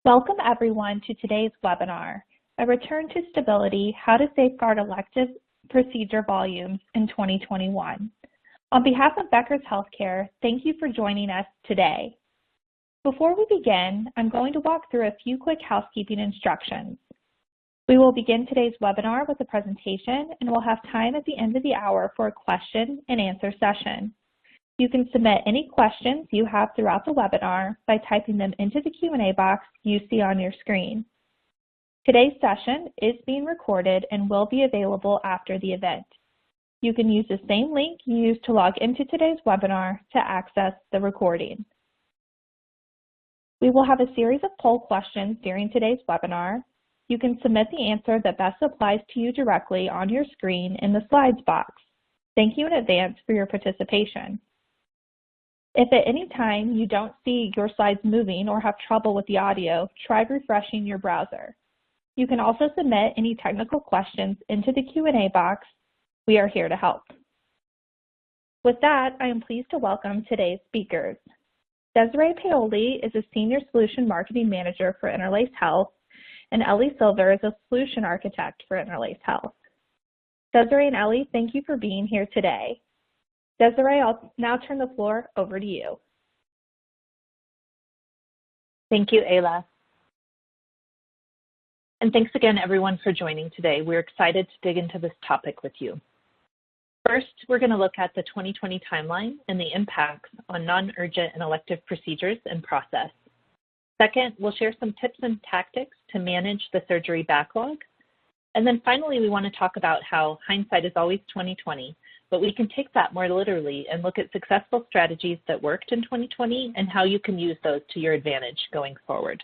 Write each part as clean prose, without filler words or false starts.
Welcome everyone to today's webinar, A Return to Stability, How to Safeguard Elective Procedure Volumes in 2021. On behalf of Becker's Healthcare, thank you for joining us today. Before we begin, I'm going to walk through a few quick housekeeping instructions. We will begin today's webinar with a presentation and we'll have time at the end of the hour for a question and answer session. You can submit any questions you have throughout the webinar by typing them into the Q&A box you see on your screen. Today's session is being recorded and will be available after the event. You can use the same link you used to log into today's webinar to access the recording. We will have a series of poll questions during today's webinar. You can submit the answer that best applies to you directly on your screen in the slides box. Thank you in advance for your participation. If at any time you don't see your slides moving or have trouble with the audio, try refreshing your browser. You can also submit any technical questions into the Q&A box. We are here to help. With that, I am pleased to welcome today's speakers. Desiree Paoli is a Senior Solution Marketing Manager for Interlace Health, and Ellie Silver is a Solution Architect for Interlace Health. Desiree and Ellie, thank you for being here today. Desiree, I'll now turn the floor over to you. Thank you, Ayla. And thanks again, everyone, for joining today. We're excited to dig into this topic with you. First, we're going to look at the 2020 timeline and the impacts on non-urgent and elective procedures and process. Second, we'll share some tips and tactics to manage the surgery backlog. And then finally, we want to talk about how hindsight is always 20/20. But we can take that more literally and look at successful strategies that worked in 2020 and how you can use those to your advantage going forward.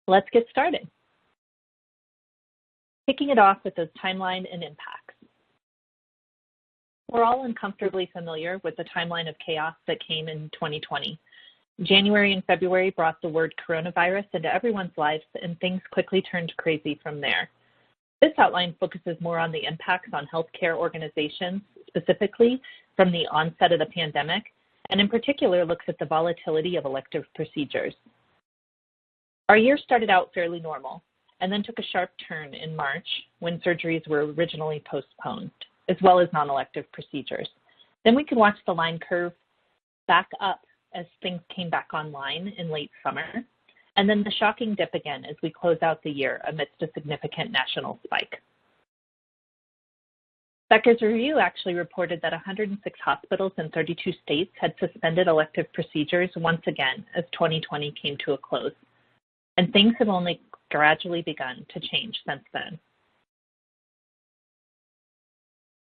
Let's get started. Kicking it off with those timeline and impacts. We're all uncomfortably familiar with the timeline of chaos that came in 2020. January and February brought the word coronavirus into everyone's lives, and things quickly turned crazy from there. This outline focuses more on the impacts on healthcare organizations, specifically from the onset of the pandemic, and in particular looks at the volatility of elective procedures. Our year started out fairly normal, and then took a sharp turn in March when surgeries were originally postponed, as well as non-elective procedures. Then we could watch the line curve back up as things came back online in late summer, and then the shocking dip again as we close out the year amidst a significant national spike. Becker's review actually reported that 106 hospitals in 32 states had suspended elective procedures once again as 2020 came to a close, and things have only gradually begun to change since then.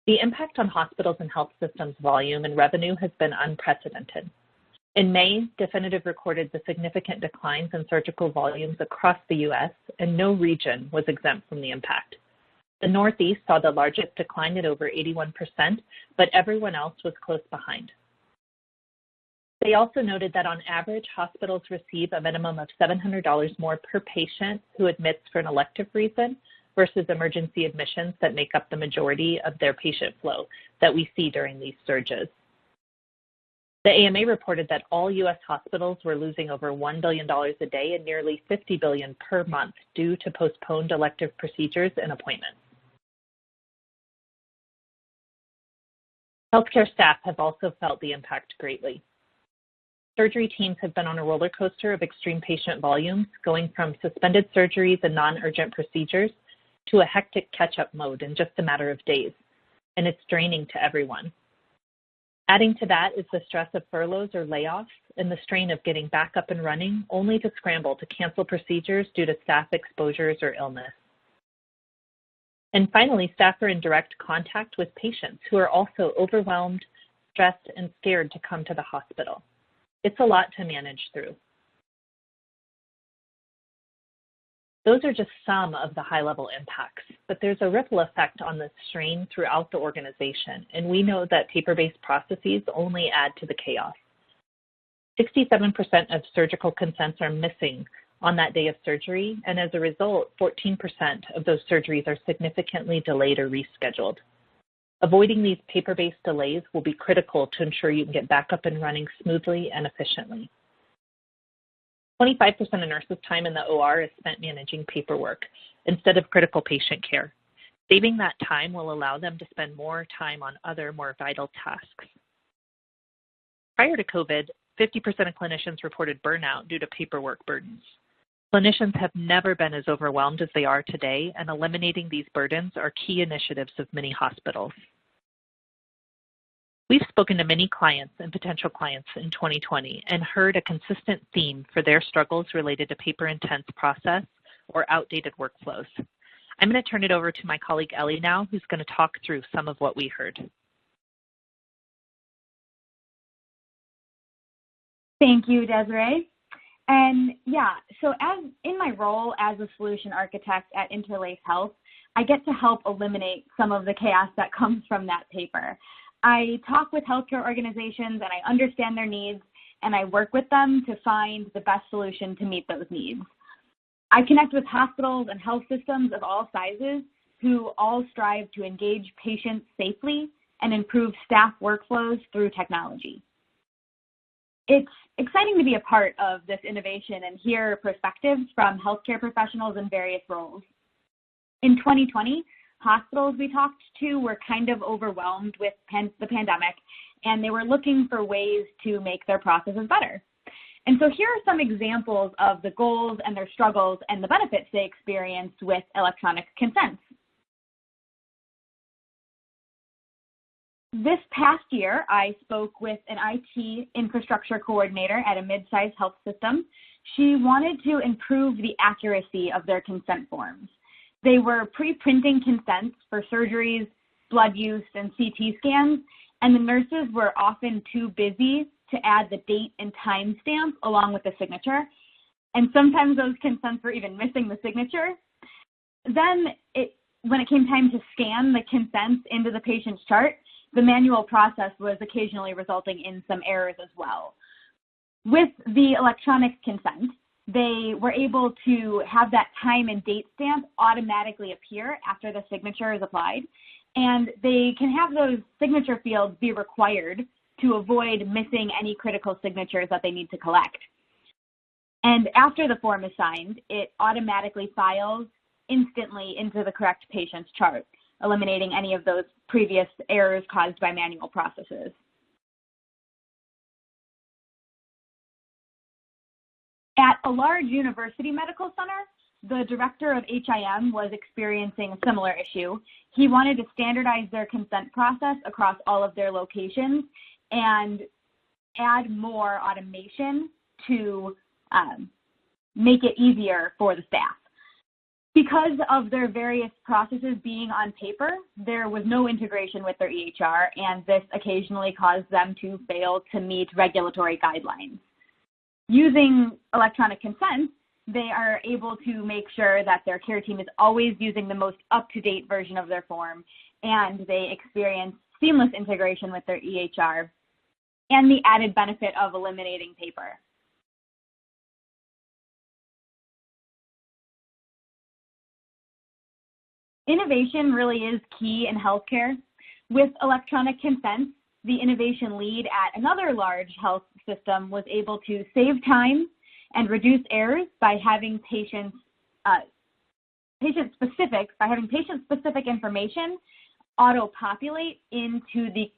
The impact on hospitals and health systems volume and revenue has been unprecedented. In May, Definitive recorded the significant declines in surgical volumes across the U.S., and no region was exempt from the impact. The Northeast saw the largest decline at over 81%, but everyone else was close behind. They also noted that on average, hospitals receive a minimum of $700 more per patient who admits for an elective reason versus emergency admissions that make up the majority of their patient flow that we see during these surges. The AMA reported that all U.S. hospitals were losing over $1 billion a day and nearly $50 billion per month due to postponed elective procedures and appointments. Healthcare staff have also felt the impact greatly. Surgery teams have been on a roller coaster of extreme patient volumes, going from suspended surgeries and non-urgent procedures to a hectic catch-up mode in just a matter of days, and it's draining to everyone. Adding to that is the stress of furloughs or layoffs and the strain of getting back up and running only to scramble to cancel procedures due to staff exposures or illness. And finally, staff are in direct contact with patients who are also overwhelmed, stressed, and scared to come to the hospital. It's a lot to manage through. Those are just some of the high-level impacts, but there's a ripple effect on the strain throughout the organization, and we know that paper-based processes only add to the chaos. 67% of surgical consents are missing on that day of surgery, and as a result, 14% of those surgeries are significantly delayed or rescheduled. Avoiding these paper-based delays will be critical to ensure you can get back up and running smoothly and efficiently. 25% of nurses' time in the OR is spent managing paperwork instead of critical patient care. Saving that time will allow them to spend more time on other, more vital tasks. Prior to COVID, 50% of clinicians reported burnout due to paperwork burdens. Clinicians have never been as overwhelmed as they are today, and eliminating these burdens are key initiatives of many hospitals. We've spoken to many clients and potential clients in 2020 and heard a consistent theme for their struggles related to paper-intense process or outdated workflows. I'm going to turn it over to my colleague Ellie now, who's going to talk through some of what we heard. Thank you, Desiree. And so as in my role as a solution architect at Interlace Health, I get to help eliminate some of the chaos that comes from that paper. I talk with healthcare organizations and I understand their needs, and I work with them to find the best solution to meet those needs. I connect with hospitals and health systems of all sizes who all strive to engage patients safely and improve staff workflows through technology. It's exciting to be a part of this innovation and hear perspectives from healthcare professionals in various roles. In 2020, hospitals we talked to were kind of overwhelmed with the pandemic, and they were looking for ways to make their processes better. And so here are some examples of the goals and their struggles and the benefits they experienced with electronic consents. This past year, I spoke with an IT infrastructure coordinator at a mid-sized health system. She wanted to improve the accuracy of their consent forms. They were pre-printing consents for surgeries, blood use, and CT scans, and the nurses were often too busy to add the date and time stamp along with the signature. And sometimes those consents were even missing the signature. Then when it came time to scan the consents into the patient's chart, the manual process was occasionally resulting in some errors as well. With the electronic consent, they were able to have that time and date stamp automatically appear after the signature is applied, and they can have those signature fields be required to avoid missing any critical signatures that they need to collect. And after the form is signed, it automatically files instantly into the correct patient's chart, eliminating any of those previous errors caused by manual processes. At a large university medical center, the director of HIM was experiencing a similar issue. He wanted to standardize their consent process across all of their locations and add more automation to make it easier for the staff. Because of their various processes being on paper, there was no integration with their EHR, and this occasionally caused them to fail to meet regulatory guidelines. Using electronic consent, they are able to make sure that their care team is always using the most up-to-date version of their form, and they experience seamless integration with their EHR and the added benefit of eliminating paper. Innovation really is key in healthcare. With electronic consent, the innovation lead at another large health system was able to save time and reduce errors by having patient-specific information auto-populate into the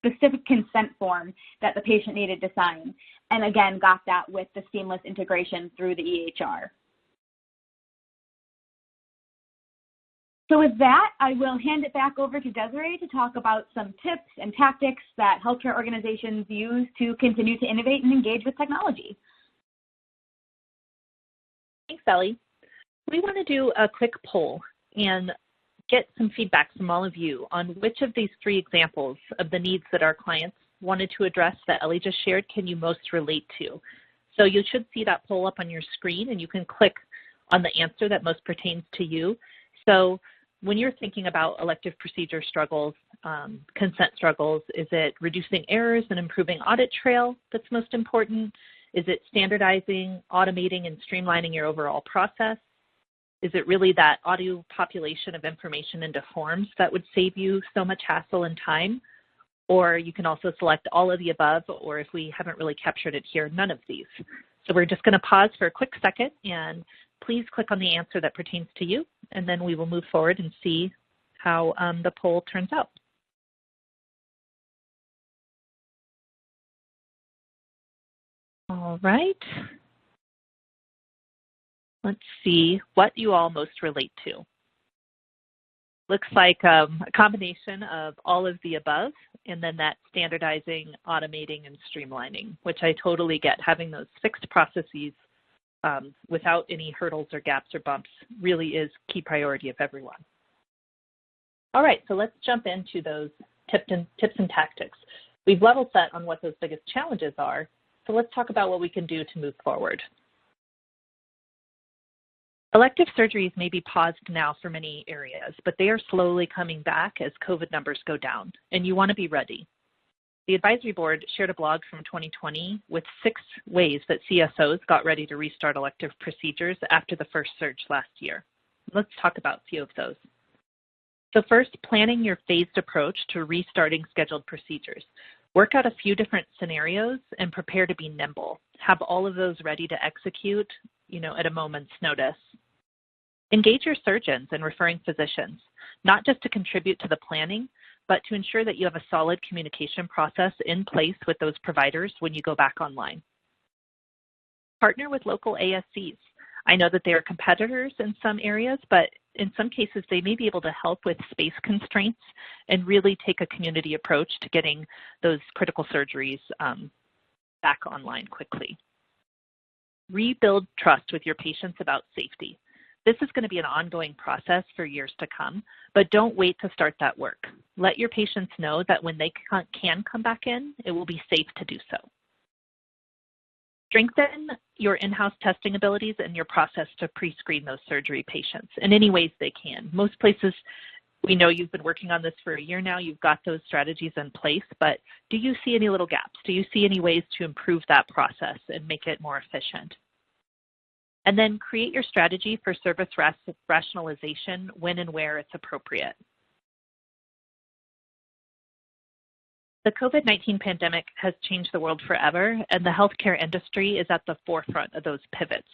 specific consent form that the patient needed to sign, and again got that with the seamless integration through the EHR. So with that, I will hand it back over to Desiree to talk about some tips and tactics that healthcare organizations use to continue to innovate and engage with technology. Thanks, Ellie. We want to do a quick poll and get some feedback from all of you on which of these 3 examples of the needs that our clients wanted to address that Ellie just shared can you most relate to. So you should see that poll up on your screen, and you can click on the answer that most pertains to you. So when you're thinking about elective procedure struggles, consent struggles, is it reducing errors and improving audit trail that's most important? Is it standardizing, automating, and streamlining your overall process? Is it really that auto population of information into forms that would save you so much hassle and time? Or you can also select all of the above, or if we haven't really captured it here, none of these. So we're just going to pause for a quick second, and please click on the answer that pertains to you, and then we will move forward and see how the poll turns out. All right. Let's see what you all most relate to. Looks like a combination of all of the above, and then that standardizing, automating, and streamlining, which I totally get. Having those fixed processes without any hurdles or gaps or bumps really is key priority of everyone. All right, so let's jump into those tips and tactics. We've level set on what those biggest challenges are, so let's talk about what we can do to move forward. Elective surgeries may be paused now for many areas, but they are slowly coming back as COVID numbers go down, and you want to be ready. The advisory board shared a blog from 2020 with 6 ways that CSOs got ready to restart elective procedures after the first surge last year. Let's talk about a few of those. So first, planning your phased approach to restarting scheduled procedures. Work out a few different scenarios and prepare to be nimble. Have all of those ready to execute, at a moment's notice. Engage your surgeons and referring physicians, not just to contribute to the planning, but to ensure that you have a solid communication process in place with those providers when you go back online. Partner with local ASCs. I know that they are competitors in some areas, but in some cases they may be able to help with space constraints and really take a community approach to getting those critical surgeries back online quickly. Rebuild trust with your patients about safety. This is going to be an ongoing process for years to come, but don't wait to start that work. Let your patients know that when they can come back in, it will be safe to do so. Strengthen your in-house testing abilities and your process to pre-screen those surgery patients in any ways they can. Most places, we know you've been working on this for a year now, you've got those strategies in place, but do you see any little gaps? Do you see any ways to improve that process and make it more efficient? And then create your strategy for service rationalization when and where it's appropriate. The COVID-19 pandemic has changed the world forever, and the healthcare industry is at the forefront of those pivots.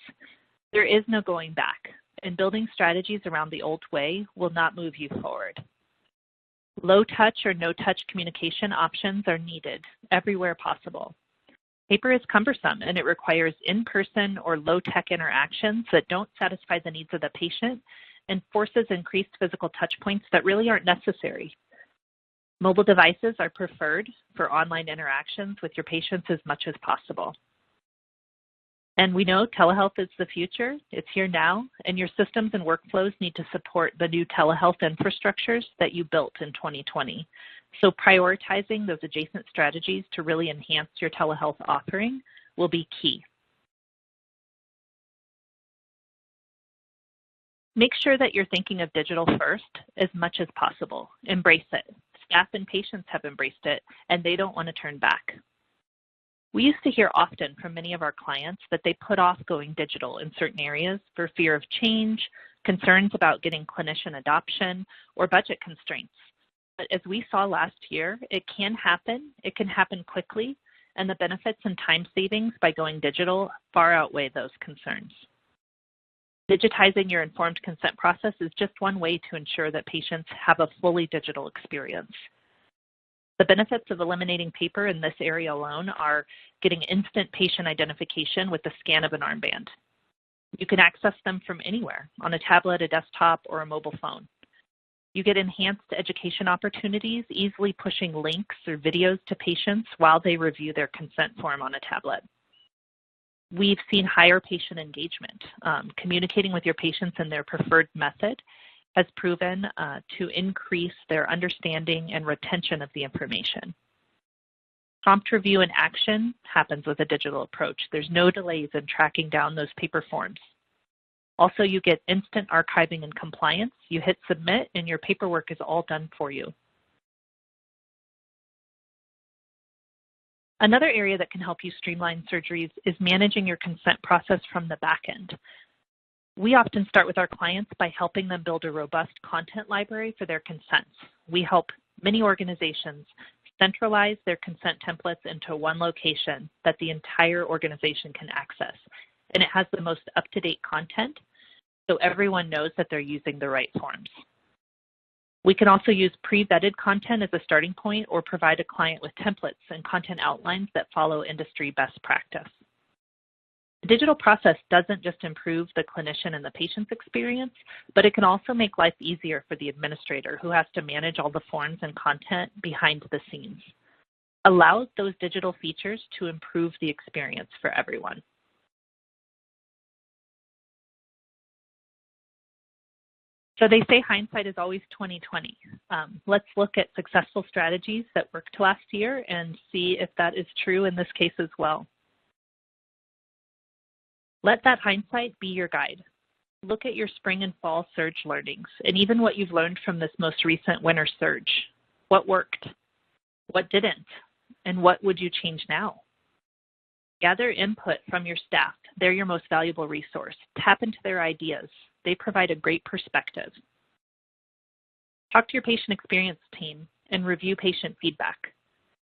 There is no going back, and building strategies around the old way will not move you forward. Low-touch or no-touch communication options are needed everywhere possible. Paper is cumbersome, and it requires in-person or low-tech interactions that don't satisfy the needs of the patient and forces increased physical touchpoints that really aren't necessary. Mobile devices are preferred for online interactions with your patients as much as possible. And we know telehealth is the future. It's here now, and your systems and workflows need to support the new telehealth infrastructures that you built in 2020. So prioritizing those adjacent strategies to really enhance your telehealth offering will be key. Make sure that you're thinking of digital first as much as possible. Embrace it. Staff and patients have embraced it, and they don't want to turn back. We used to hear often from many of our clients that they put off going digital in certain areas for fear of change, concerns about getting clinician adoption, or budget constraints. But as we saw last year, it can happen quickly, and the benefits and time savings by going digital far outweigh those concerns. Digitizing your informed consent process is just one way to ensure that patients have a fully digital experience. The benefits of eliminating paper in this area alone are getting instant patient identification with the scan of an armband. You can access them from anywhere, on a tablet, a desktop, or a mobile phone. You get enhanced education opportunities, easily pushing links or videos to patients while they review their consent form on a tablet. We've seen higher patient engagement. Communicating with your patients in their preferred method has proven to increase their understanding and retention of the information. Prompt review and action happens with a digital approach. There's no delays in tracking down those paper forms. Also, you get instant archiving and compliance. You hit submit and your paperwork is all done for you. Another area that can help you streamline surgeries is managing your consent process from the back end. We often start with our clients by helping them build a robust content library for their consents. We help many organizations Centralize their consent templates into one location that the entire organization can access. And it has the most up-to-date content, so everyone knows that they're using the right forms. We can also use pre-vetted content as a starting point or provide a client with templates and content outlines that follow industry best practice. The digital process doesn't just improve the clinician and the patient's experience, but it can also make life easier for the administrator who has to manage all the forms and content behind the scenes. Allow those digital features to improve the experience for everyone. So they say hindsight is always 20/20. Let's look at successful strategies that worked last year and see if that is true in this case as well. Let that hindsight be your guide. Look at your spring and fall surge learnings and even what you've learned from this most recent winter surge. What worked? What didn't? And what would you change now? Gather input from your staff. They're your most valuable resource. Tap into their ideas. They provide a great perspective. Talk to your patient experience team and review patient feedback.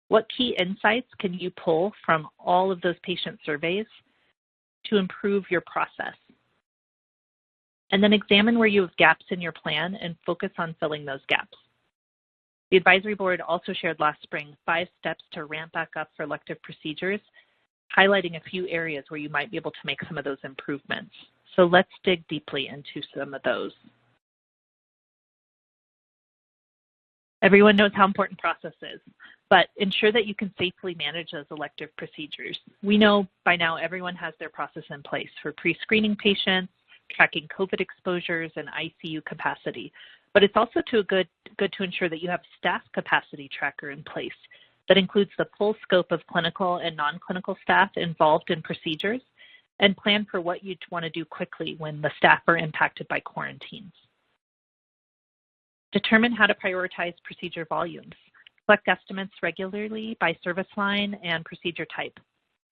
What key insights can you pull from all of those patient surveys to improve your process? And then examine where you have gaps in your plan and focus on filling those gaps. The advisory board also shared last spring 5 steps to ramp back up for elective procedures, highlighting a few areas where you might be able to make some of those improvements. So let's dig deeply into some of those. Everyone knows how important process is, but ensure that you can safely manage those elective procedures. We know by now everyone has their process in place for pre-screening patients, tracking COVID exposures, and ICU capacity. But it's also good to ensure that you have staff capacity tracker in place that includes the full scope of clinical and non-clinical staff involved in procedures, and plan for what you'd want to do quickly when the staff are impacted by quarantines. Determine how to prioritize procedure volumes. Collect estimates regularly by service line and procedure type.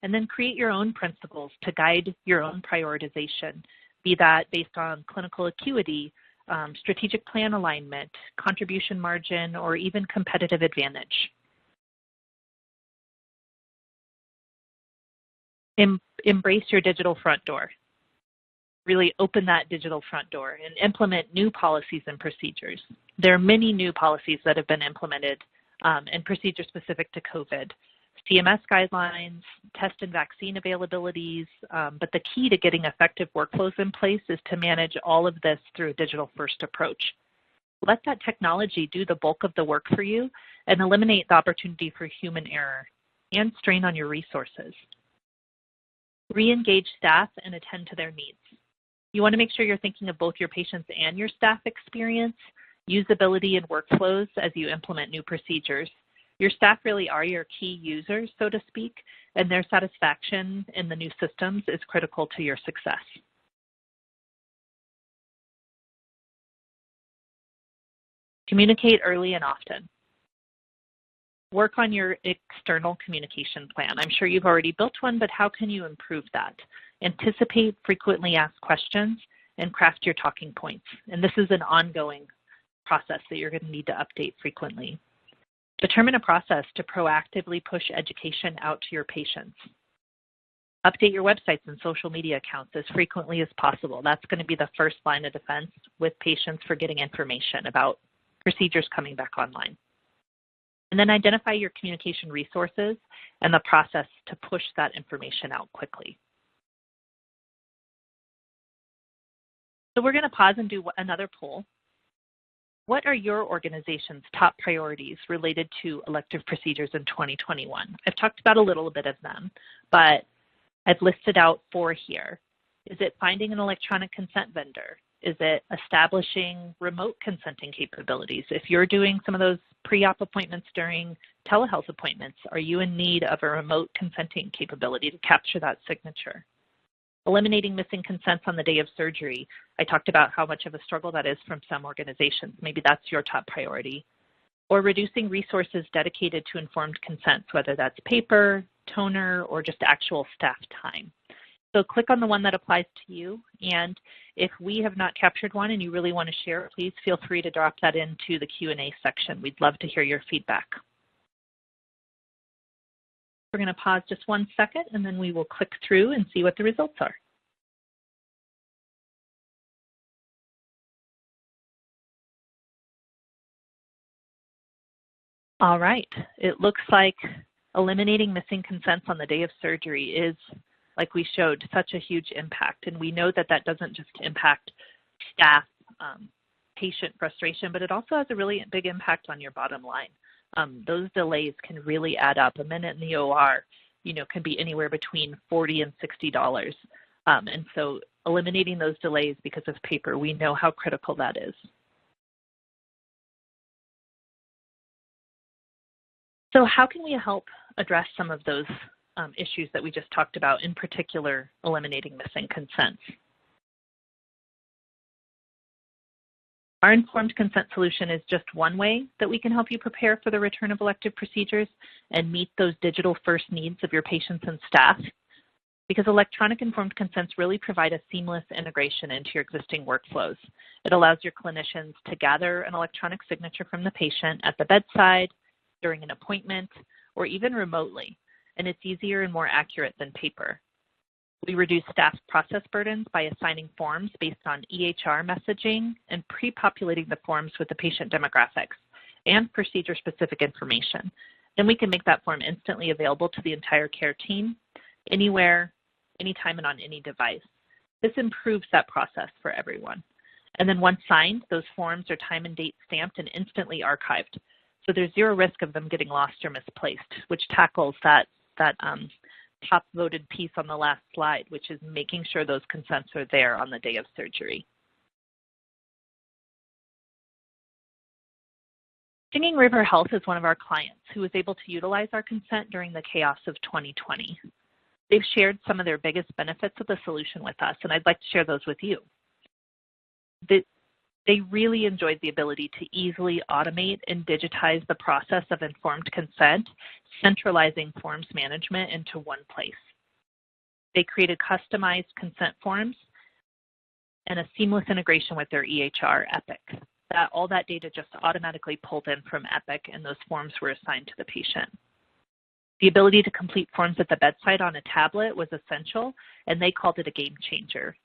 And then create your own principles to guide your own prioritization, be that based on clinical acuity, strategic plan alignment, contribution margin, or even competitive advantage. Embrace your digital front door. Really open that digital front door and implement new policies and procedures. There are many new policies that have been implemented and procedures specific to COVID. CMS guidelines, test and vaccine availabilities, but the key to getting effective workflows in place is to manage all of this through a digital-first approach. Let that technology do the bulk of the work for you and eliminate the opportunity for human error and strain on your resources. Re-engage staff and attend to their needs. You want to make sure you're thinking of both your patients and your staff experience, usability, and workflows as you implement new procedures. Your staff really are your key users, so to speak, and their satisfaction in the new systems is critical to your success. Communicate early and often. Work on your external communication plan. I'm sure you've already built one, but how can you improve that? Anticipate frequently asked questions and craft your talking points. And this is an ongoing process that you're going to need to update frequently. Determine a process to proactively push education out to your patients. Update your websites and social media accounts as frequently as possible. That's going to be the first line of defense with patients for getting information about procedures coming back online. And then identify your communication resources and the process to push that information out quickly. So we're going to pause and do another poll. What are your organization's top priorities related to elective procedures in 2021? I've talked about a little bit of them, but I've listed out 4 here. Is it finding an electronic consent vendor? Is it establishing remote consenting capabilities? If you're doing some of those pre-op appointments during telehealth appointments, are you in need of a remote consenting capability to capture that signature? Eliminating missing consents on the day of surgery. I talked about how much of a struggle that is from some organizations. Maybe that's your top priority. Or reducing resources dedicated to informed consents, whether that's paper, toner, or just actual staff time. So click on the one that applies to you. And if we have not captured one and you really want to share, please feel free to drop that into the Q&A section. We'd love to hear your feedback. We're going to pause just 1 second, and then we will click through and see what the results are. All right, it looks like eliminating missing consents on the day of surgery is, like we showed, such a huge impact. And we know that that doesn't just impact staff, patient frustration, but it also has a really big impact on your bottom line. Those delays can really add up. A minute in the OR, can be anywhere between $40 and $60. And so eliminating those delays because of paper, we know how critical that is. So how can we help address some of those issues that we just talked about, in particular, eliminating missing consents? Our informed consent solution is just one way that we can help you prepare for the return of elective procedures and meet those digital first needs of your patients and staff, because electronic informed consents really provide a seamless integration into your existing workflows. It allows your clinicians to gather an electronic signature from the patient at the bedside, during an appointment, or even remotely, and it's easier and more accurate than paper. We reduce staff process burdens by assigning forms based on EHR messaging and pre-populating the forms with the patient demographics and procedure-specific information. Then we can make that form instantly available to the entire care team, anywhere, anytime, and on any device. This improves that process for everyone. And then once signed, those forms are time and date stamped and instantly archived. So there's zero risk of them getting lost or misplaced, which tackles that top voted piece on the last slide, which is making sure those consents are there on the day of surgery. Singing River Health is one of our clients who was able to utilize our consent during the chaos of 2020. They've shared some of their biggest benefits of the solution with us, and I'd like to share those with you. They really enjoyed the ability to easily automate and digitize the process of informed consent, centralizing forms management into one place. They created customized consent forms and a seamless integration with their EHR, Epic. All that data just automatically pulled in from Epic, and those forms were assigned to the patient. The ability to complete forms at the bedside on a tablet was essential, and they called it a game changer.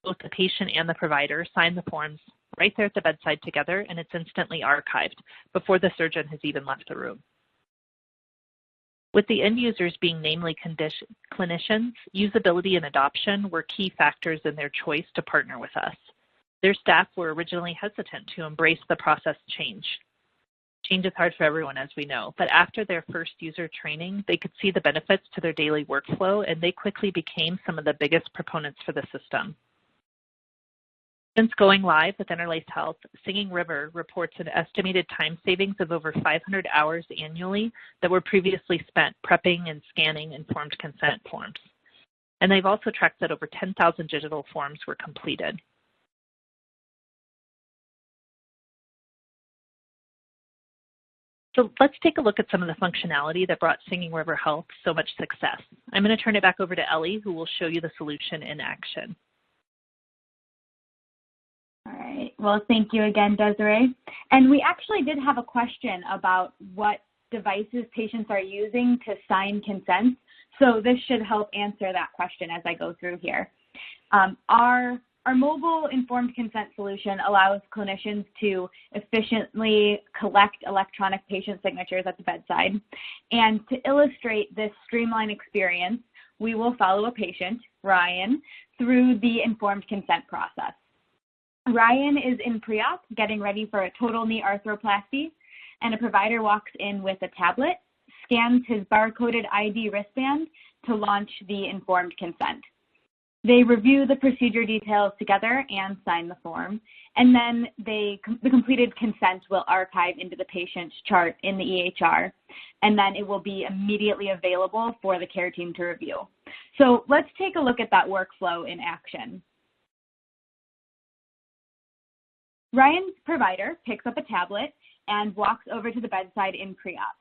Both the patient and the provider signed the forms right there at the bedside together, and it's instantly archived before the surgeon has even left the room. With the end users being namely clinicians, usability and adoption were key factors in their choice to partner with us. Their staff were originally hesitant to embrace the process change. Change is hard for everyone, as we know, but after their first user training, they could see the benefits to their daily workflow, and they quickly became some of the biggest proponents for the system. Since going live with Interlace Health, Singing River reports an estimated time savings of over 500 hours annually that were previously spent prepping and scanning informed consent forms. And they've also tracked that over 10,000 digital forms were completed. So let's take a look at some of the functionality that brought Singing River Health so much success. I'm going to turn it back over to Ellie, who will show you the solution in action. All right. Well, thank you again, Desiree. And we actually did have a question about what devices patients are using to sign consents. So this should help answer that question as I go through here. Our mobile informed consent solution allows clinicians to efficiently collect electronic patient signatures at the bedside. And to illustrate this streamlined experience, we will follow a patient, Ryan, through the informed consent process. Ryan is in pre-op, getting ready for a total knee arthroplasty, and a provider walks in with a tablet, scans his barcoded ID wristband to launch the informed consent. They review the procedure details together and sign the form, and then the completed consent will archive into the patient's chart in the EHR, and then it will be immediately available for the care team to review. So let's take a look at that workflow in action. Ryan's provider picks up a tablet and walks over to the bedside in pre-op.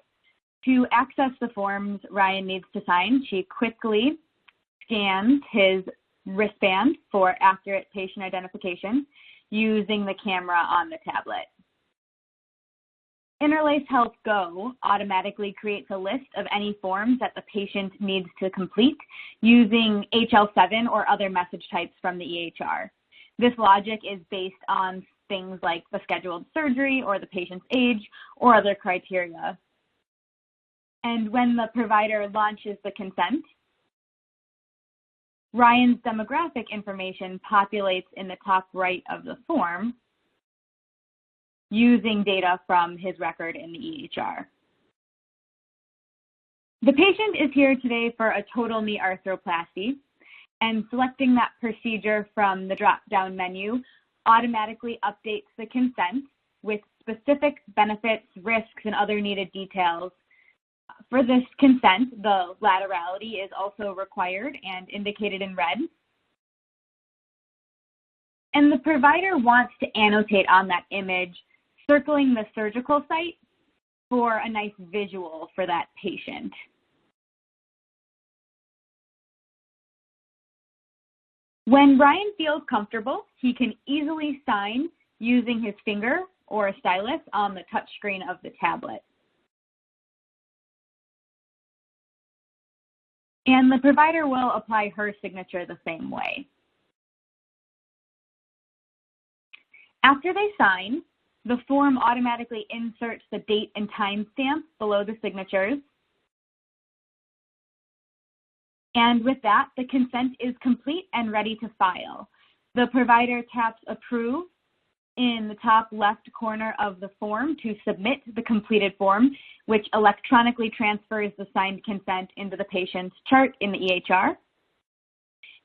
To access the forms Ryan needs to sign, she quickly scans his wristband for accurate patient identification using the camera on the tablet. Interlace Health Go automatically creates a list of any forms that the patient needs to complete using HL7 or other message types from the EHR. This logic is based on things like the scheduled surgery or the patient's age or other criteria. And when the provider launches the consent, Ryan's demographic information populates in the top right of the form using data from his record in the EHR. The patient is here today for a total knee arthroplasty, and selecting that procedure from the drop-down menu automatically updates the consent with specific benefits, risks, and other needed details. For this consent, the laterality is also required and indicated in red. And the provider wants to annotate on that image, circling the surgical site for a nice visual for that patient. When Ryan feels comfortable, he can easily sign using his finger or a stylus on the touchscreen of the tablet. And the provider will apply her signature the same way. After they sign, the form automatically inserts the date and time stamp below the signatures. And with that, the consent is complete and ready to file. The provider taps approve in the top left corner of the form to submit the completed form, which electronically transfers the signed consent into the patient's chart in the EHR.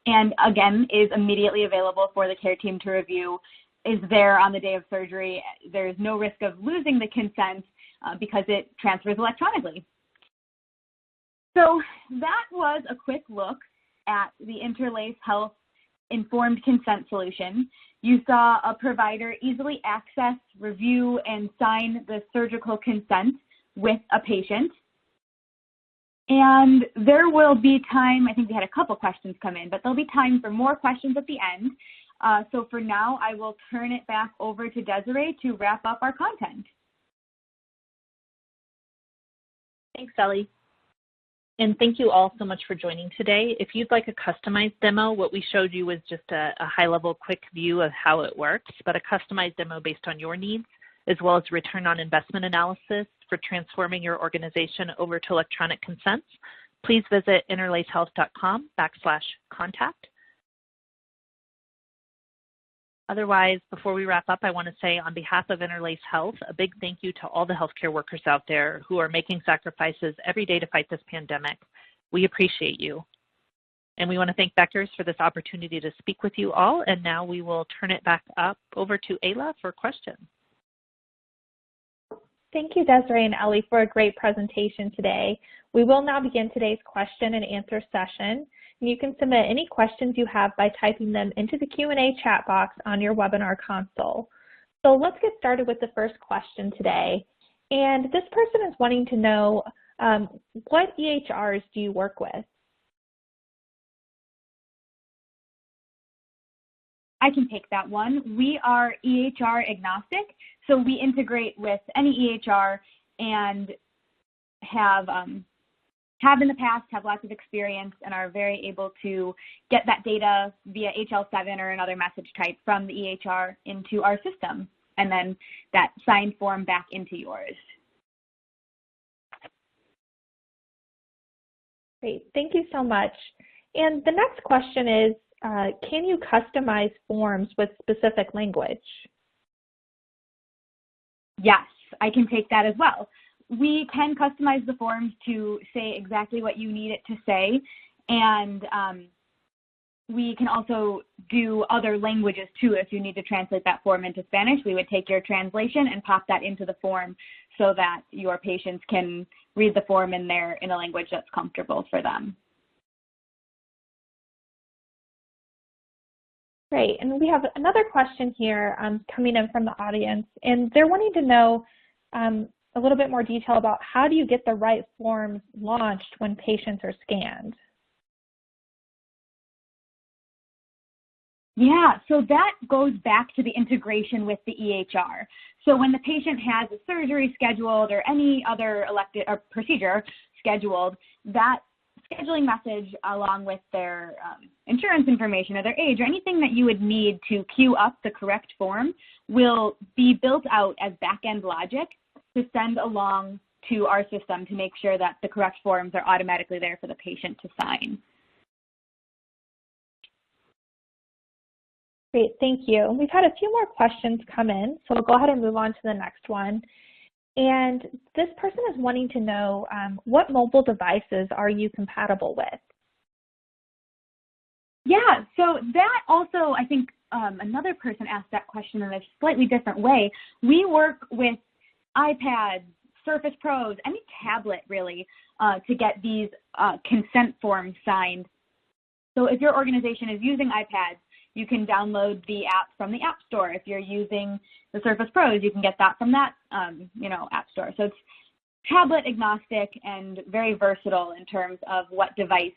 And again, is immediately available for the care team to review, is there on the day of surgery. There's no risk of losing the consent because it transfers electronically. So that was a quick look at the Interlace Health Informed Consent Solution. You saw a provider easily access, review, and sign the surgical consent with a patient. And there will be time, I think we had a couple questions come in, but there'll be time for more questions at the end. So for now, I will turn it back over to Desiree to wrap up our content. Thanks, Ellie. And thank you all so much for joining today. If you'd like a customized demo, what we showed you was just a high-level quick view of how it works, but a customized demo based on your needs, as well as return on investment analysis for transforming your organization over to electronic consents, please visit interlacehealth.com/contact. Otherwise, before we wrap up, I want to say on behalf of Interlace Health, a big thank you to all the healthcare workers out there who are making sacrifices every day to fight this pandemic. We appreciate you. And we want to thank Beckers for this opportunity to speak with you all. And now we will turn it back up over to Ayla for questions. Thank you, Desiree and Ellie, for a great presentation today. We will now begin today's question and answer session. And you can submit any questions you have by typing them into the Q&A chat box on your webinar console. So let's get started with the first question today. And this person is wanting to know, what EHRs do you work with? I can take that one. We are EHR agnostic, so we integrate with any EHR and have in the past, have lots of experience, and are very able to get that data via HL7 or another message type from the EHR into our system, and then that signed form back into yours. Great, thank you so much. And the next question is, can you customize forms with specific language? Yes, I can take that as well. We can customize the forms to say exactly what you need it to say, and we can also do other languages too. If you need to translate that form into Spanish, we would take your translation and pop that into the form so that your patients can read the form in a language that's comfortable for them. Great, and we have another question here coming in from the audience, and they're wanting to know a little bit more detail about how do you get the right forms launched when patients are scanned? Yeah, so that goes back to the integration with the EHR. So when the patient has a surgery scheduled or any other elective or procedure scheduled, that scheduling message along with their insurance information or their age or anything that you would need to queue up the correct form will be built out as back-end logic to send along to our system to make sure that the correct forms are automatically there for the patient to sign. Great, thank you. We've had a few more questions come in, so we'll go ahead and move on to the next one. And this person is wanting to know what mobile devices are you compatible with? Yeah, so that also, I think another person asked that question in a slightly different way. We work with iPads, Surface Pros, any tablet really, to get these consent forms signed. So if your organization is using iPads, you can download the app from the App Store. If you're using the Surface Pros, you can get that from that, App Store. So it's tablet agnostic and very versatile in terms of what device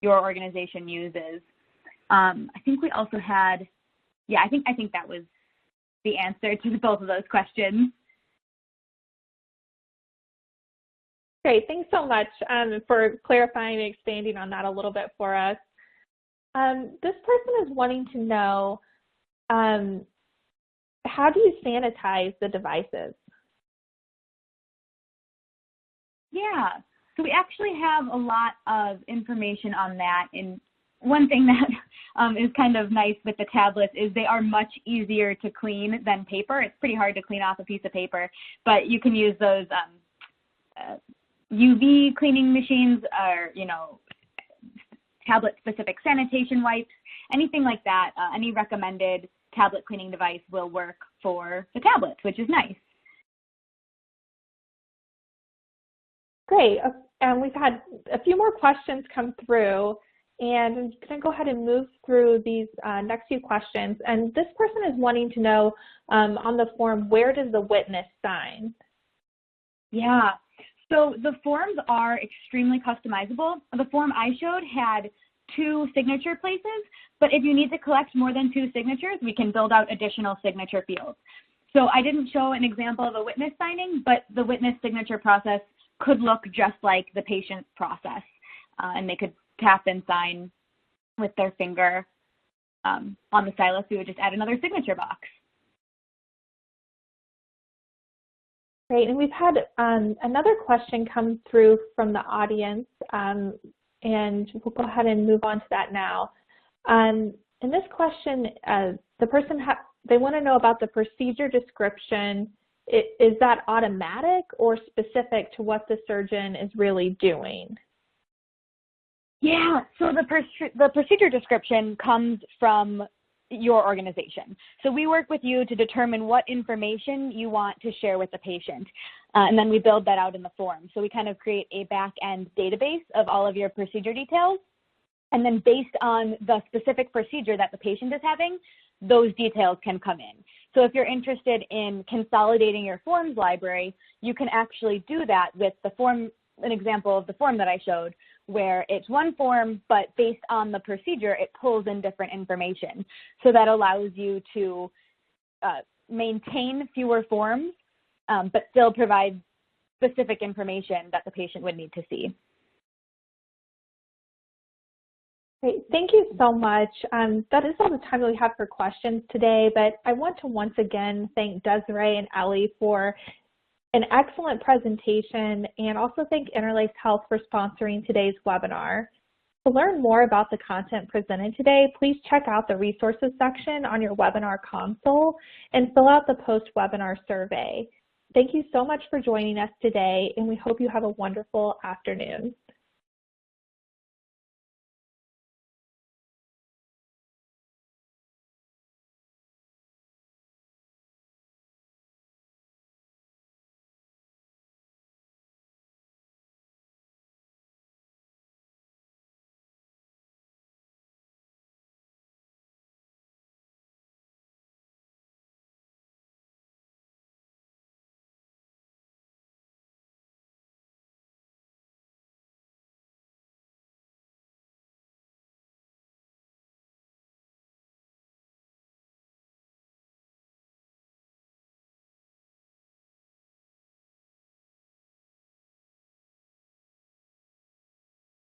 your organization uses. I think we also had, I think that was the answer to both of those questions. Great, thanks so much for clarifying and expanding on that a little bit for us. This person is wanting to know, how do you sanitize the devices? Yeah, so we actually have a lot of information on that. And one thing that is kind of nice with the tablets is they are much easier to clean than paper. It's pretty hard to clean off a piece of paper, but you can use those UV cleaning machines or, tablet-specific sanitation wipes, anything like that. Any recommended tablet cleaning device will work for the tablets, which is nice. Great, and we've had a few more questions come through, and I'm going to go ahead and move through these next few questions. And this person is wanting to know on the form, where does the witness sign? Yeah. So the forms are extremely customizable. The form I showed had 2 signature places, but if you need to collect more than 2 signatures, we can build out additional signature fields. So I didn't show an example of a witness signing, but the witness signature process could look just like the patient's process, and they could tap and sign with their finger on the stylus. We would just add another signature box. Great, and we've had another question come through from the audience, and we'll go ahead and move on to that now. In this question, the person, they want to know about the procedure description. Is that automatic or specific to what the surgeon is really doing? Yeah, so the procedure description comes from your organization. So we work with you to determine what information you want to share with the patient. And then we build that out in the form. So we kind of create a back-end database of all of your procedure details. And then based on the specific procedure that the patient is having, those details can come in. So if you're interested in consolidating your forms library, you can actually do that with the form, an example of the form that I showed, where it's one form, but based on the procedure, it pulls in different information. So that allows you to maintain fewer forms, but still provide specific information that the patient would need to see. Great, thank you so much. That is all the time that we have for questions today, but I want to once again thank Desiree and Ellie for an excellent presentation, and also thank Interlace Health for sponsoring today's webinar. To learn more about the content presented today, please check out the resources section on your webinar console and fill out the post-webinar survey. Thank you so much for joining us today, and we hope you have a wonderful afternoon.